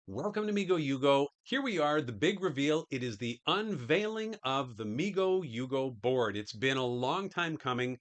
Welcome to Migoyugo. Here we are, the big reveal. It is the unveiling of the Migoyugo board. It's been a long time coming,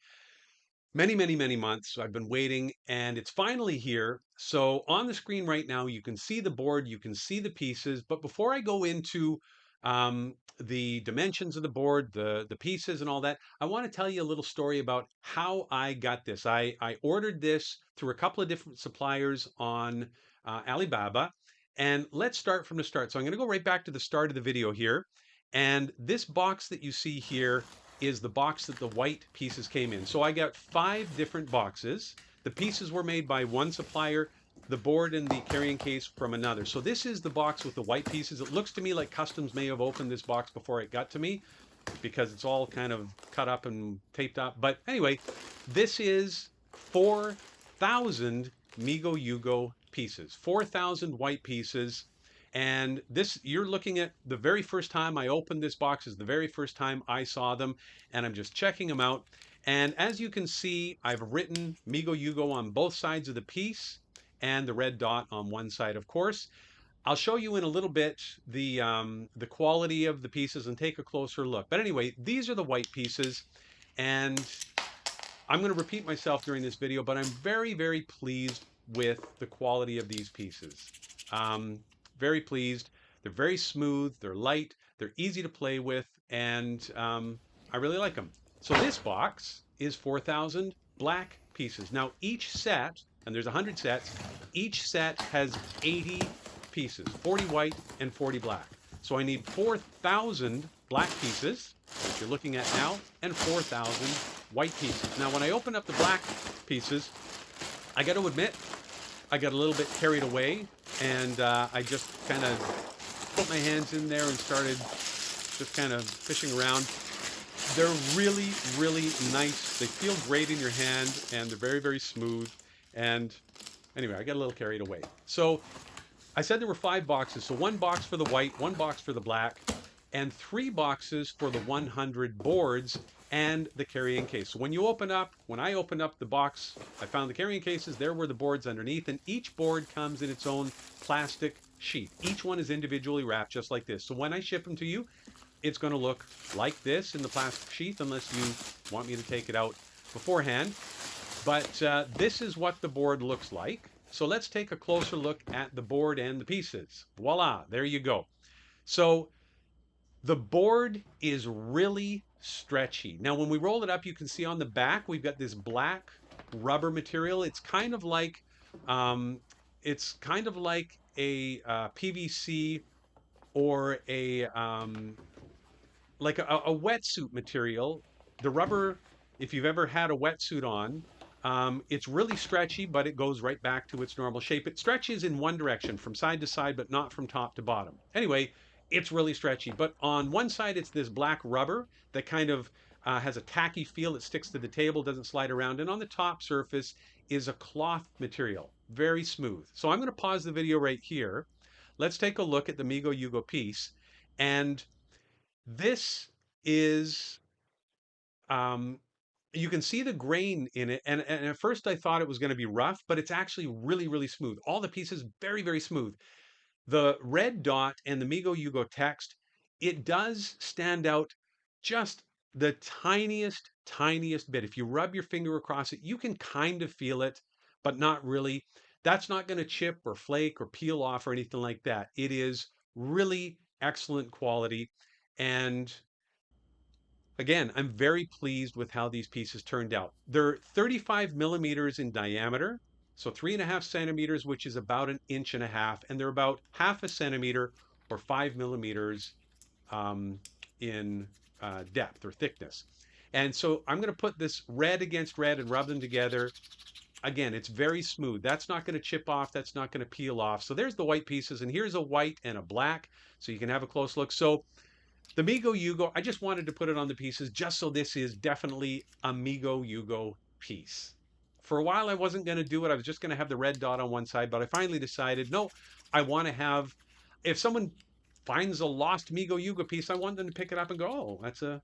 many months. I've been waiting and it's finally here. So on the screen right now, you can see the board, you can see the pieces. But before I go into the dimensions of the board, the pieces and all that, I want to tell you a little story about how I got this. I ordered this through a couple of different suppliers on Alibaba. And let's start from the start. So I'm going to go right back to the start of the video here. And this box that you see here is the box that the white pieces came in. So I got 5 different boxes. The pieces were made by one supplier, the board and the carrying case from another. So this is the box with the white pieces. It looks to me like Customs may have opened this box before it got to me because it's all kind of cut up and taped up. But anyway, this is 4,000 Migoyugo pieces, 4,000 white pieces. And this, you're looking at the very first time I opened this box is the very first time I saw them, and I'm just checking them out. And as you can see, I've written Migoyugo on both sides of the piece and the red dot on one side, of course. I'll show you in a little bit the quality of the pieces and take a closer look. But anyway, these are the white pieces, and I'm going to repeat myself during this video, but I'm very pleased with the quality of these pieces. Very pleased. They're very smooth, they're light, they're easy to play with, and I really like them. So this box is 4,000 black pieces. Now each set, and there's 100 sets, each set has 80 pieces, 40 white and 40 black. So I need 4,000 black pieces, which you're looking at now, and 4,000 white pieces. Now when I open up the black pieces, I got to admit, I got a little bit carried away, and I just kind of put my hands in there and started just kind of fishing around. They're really nice. They feel great in your hand, and they're very smooth. And anyway, I got a little carried away. So I said there were 5 boxes. So 1 box for the white, 1 box for the black, and 3 boxes for the 100 boards and the carrying case. So when I opened up the box, I found the carrying cases. There were the boards underneath, and each board comes in its own plastic sheet. Each one is individually wrapped just like this. So when I ship them to you, it's going to look like this in the plastic sheath, unless you want me to take it out beforehand. But this is what the board looks like. So let's take a closer look at the board and the pieces. Voila, there you go. So the board is really stretchy. Now, when we roll it up, you can see on the back, we've got this black rubber material. It's kind of like a PVC or a wetsuit material. The rubber, if you've ever had a wetsuit on, it's really stretchy, but it goes right back to its normal shape. It stretches in one direction, from side to side, but not from top to bottom. Anyway, it's really stretchy. But on one side, it's this black rubber that kind of has a tacky feel. It sticks to the table, doesn't slide around. And on the top surface is a cloth material, very smooth. So I'm going to pause the video right here. Let's take a look at the Migoyugo piece. And this is you can see the grain in it, and at first I thought it was going to be rough, but it's actually really smooth. All the pieces very smooth. The red dot and the Migoyugo text, it does stand out just the tiniest bit. If you rub your finger across it, you can kind of feel it, but not really. That's not going to chip or flake or peel off or anything like that. It is really excellent quality. And again, I'm very pleased with how these pieces turned out. They're 35 millimeters in diameter, so 3.5 centimeters, which is about 1.5 inches, and they're about 0.5 centimeter or 5 millimeters in depth or thickness. And so I'm going to put this red against red and rub them together. Again, it's very smooth. That's not going to chip off. That's not going to peel off. So there's the white pieces, and here's a white and a black, so you can have a close look. So the Migoyugo, I just wanted to put it on the pieces just so this is definitely a Migoyugo piece. For a while, I wasn't going to do it. I was just going to have the red dot on one side, but I finally decided, no, I want to have, if someone finds a lost Migoyugo piece, I want them to pick it up and go, oh, that's a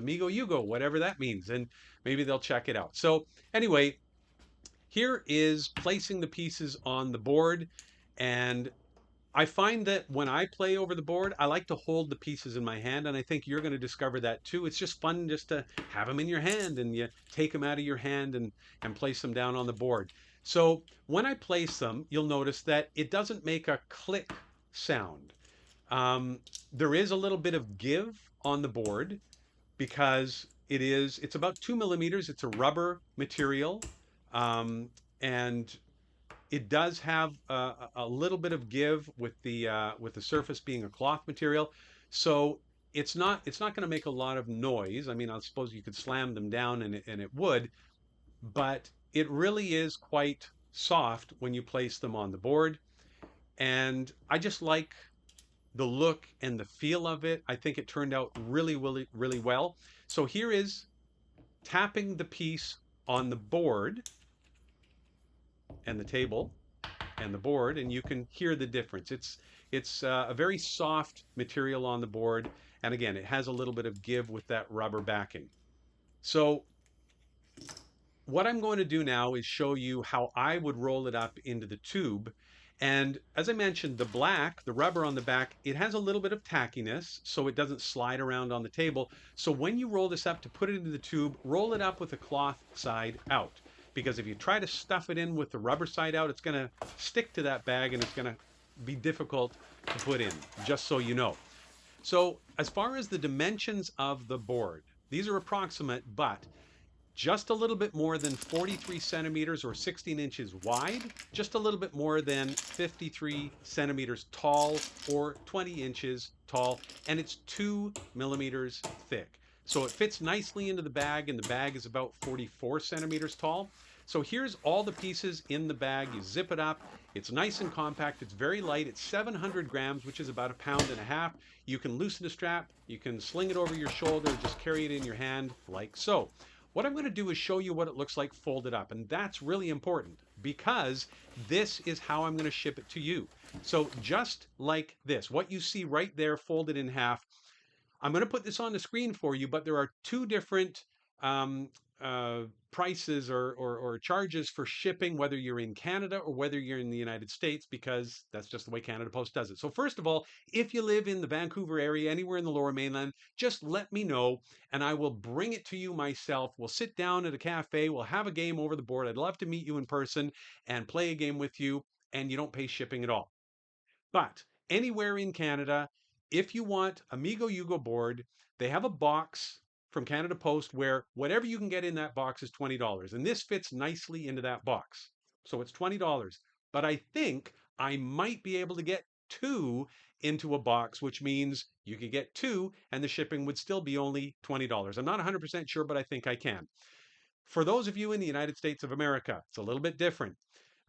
Migoyugo, whatever that means. And maybe they'll check it out. So anyway, here is placing the pieces on the board. And I find that when I play over the board, I like to hold the pieces in my hand, and I think you're going to discover that too. It's just fun just to have them in your hand, and you take them out of your hand and place them down on the board. So when I place them, you'll notice that it doesn't make a click sound. Um, there is a little bit of give on the board because it's about 2 millimeters. It's a rubber material, um, and it does have a little bit of give with the surface being a cloth material. So it's not going to make a lot of noise. I mean, I suppose you could slam them down and it would, but it really is quite soft when you place them on the board. And I just like the look and the feel of it. I think it turned out really, really, really well. So here is tapping the piece on the board and the table and the board, and you can hear the difference. It's a very soft material on the board, and again, it has a little bit of give with that rubber backing. So what I'm going to do now is show you how I would roll it up into the tube. And as I mentioned, the black, the rubber on the back, it has a little bit of tackiness, so it doesn't slide around on the table. So when you roll this up to put it into the tube, roll it up with the cloth side out. Because if you try to stuff it in with the rubber side out, it's going to stick to that bag and it's going to be difficult to put in, just so you know. So as far as the dimensions of the board, these are approximate, but just a little bit more than 43 centimeters or 16 inches wide, just a little bit more than 53 centimeters tall or 20 inches tall, and it's 2 millimeters thick. So it fits nicely into the bag, and the bag is about 44 centimeters tall. So here's all the pieces in the bag. You zip it up. It's nice and compact. It's very light. It's 700 grams, which is about a pound and a half. You can loosen the strap. You can sling it over your shoulder, just carry it in your hand like so. What I'm going to do is show you what it looks like folded up. And that's really important because this is how I'm going to ship it to you. So just like this, what you see right there folded in half, I'm going to put this on the screen for you, but there are two different um, uh, prices or charges for shipping, whether you're in Canada or whether you're in the United States, because that's just the way Canada Post does it. So, first of all, if you live in the Vancouver area, anywhere in the lower mainland, just let me know and I will bring it to you myself. We'll sit down at a cafe, we'll have a game over the board. I'd love to meet you in person and play a game with you, and you don't pay shipping at all. But anywhere in Canada, if you want a Migoyugo board, they have a box from Canada Post where whatever you can get in that box is $20. And this fits nicely into that box. So it's $20. But I think I might be able to get two into a box, which means you could get two and the shipping would still be only $20. I'm not 100% sure, but I think I can. For those of you in the United States of America, it's a little bit different.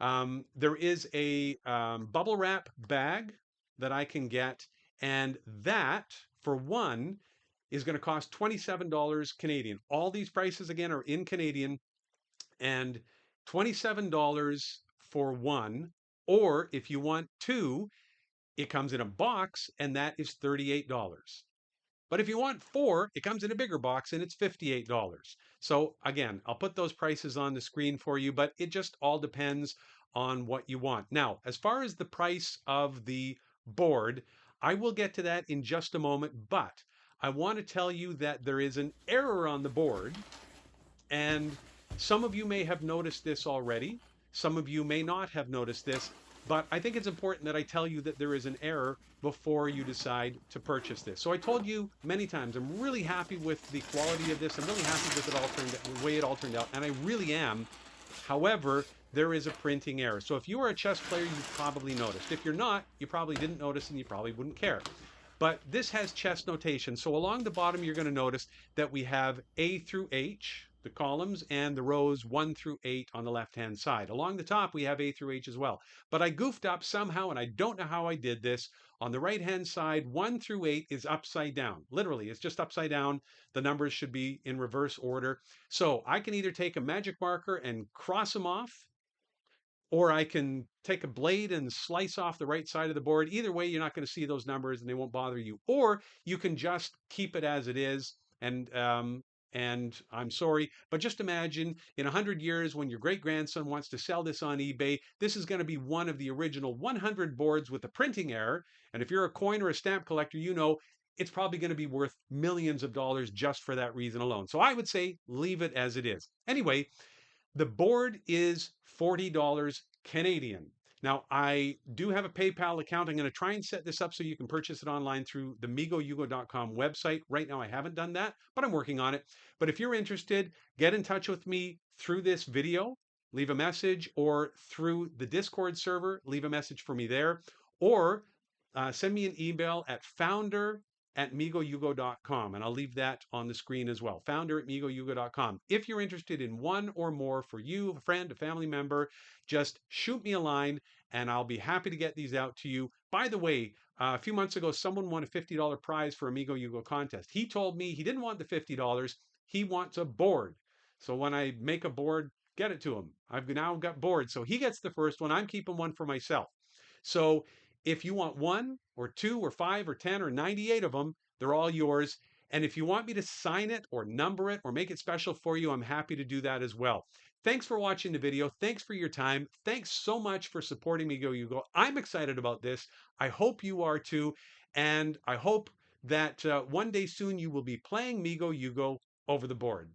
There is a bubble wrap bag that I can get, and that, for one, is going to cost $27 Canadian. All these prices, again, are in Canadian, and $27 for one. Or if you want two, it comes in a box, and that is $38. But if you want four, it comes in a bigger box and it's $58. So again, I'll put those prices on the screen for you, but it just all depends on what you want. Now, as far as the price of the board, I will get to that in just a moment, but I want to tell you that there is an error on the board, and some of you may have noticed this already. Some of you may not have noticed this, but I think it's important that I tell you that there is an error before you decide to purchase this. So I told you many times, I'm really happy with the quality of this. I'm really happy with the way it all turned out, and I really am. However, there is a printing error. So if you are a chess player, you probably noticed. If you're not, you probably didn't notice and you probably wouldn't care. But this has chess notation. So along the bottom, you're going to notice that we have A through H, the columns, and the rows 1 through 8 on the left-hand side. Along the top, we have A through H as well. But I goofed up somehow, and I don't know how I did this. On the right-hand side, 1 through 8 is upside down. Literally, it's just upside down. The numbers should be in reverse order. So I can either take a magic marker and cross them off, or I can take a blade and slice off the right side of the board. Either way, you're not going to see those numbers and they won't bother you. Or you can just keep it as it is. And And I'm sorry, but just imagine in 100 years when your great grandson wants to sell this on eBay, this is going to be one of the original 100 boards with a printing error. And if you're a coin or a stamp collector, you know it's probably going to be worth millions of dollars just for that reason alone. So I would say leave it as it is. Anyway, the board is $40 Canadian. Now, I do have a PayPal account. I'm going to try and set this up so you can purchase it online through the Migoyugo.com website. Right now, I haven't done that, but I'm working on it. But if you're interested, get in touch with me through this video, leave a message, or through the Discord server, leave a message for me there, or send me an email at founder@migoyugo.com, and I'll leave that on the screen as well. Founder@migoyugo.com. If you're interested in one or more for you, a friend, a family member, just shoot me a line and I'll be happy to get these out to you. By the way, a few months ago, someone won a $50 prize for a Migoyugo contest. He told me he didn't want the $50, he wants a board. So when I make a board, get it to him. I've now got boards. So he gets the first one. I'm keeping one for myself. So if you want one or two or five or 10 or 98 of them, they're all yours. And if you want me to sign it or number it or make it special for you, I'm happy to do that as well. Thanks for watching the video. Thanks for your time. Thanks so much for supporting Migoyugo. I'm excited about this. I hope you are too. And I hope that one day soon you will be playing Migoyugo over the board.